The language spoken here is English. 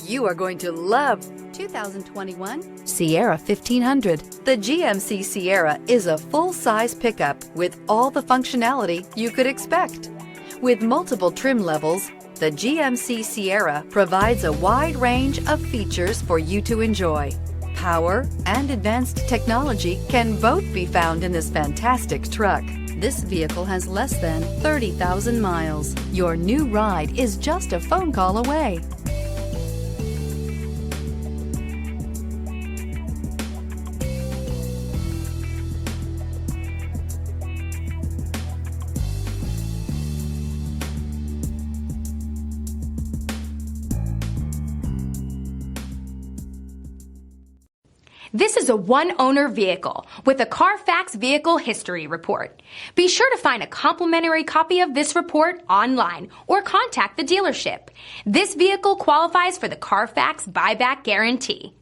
You are going to love 2021 Sierra 1500. The GMC Sierra is a full-size pickup with all the functionality you could expect. With multiple trim levels, the GMC Sierra provides a wide range of features for you to enjoy. Power and advanced technology can both be found in this fantastic truck. This vehicle has less than 30,000 miles. Your new ride is just a phone call away. This is a one-owner vehicle with a Carfax Vehicle History Report. Be sure to find a complimentary copy of this report online or contact the dealership. This vehicle qualifies for the Carfax Buyback Guarantee.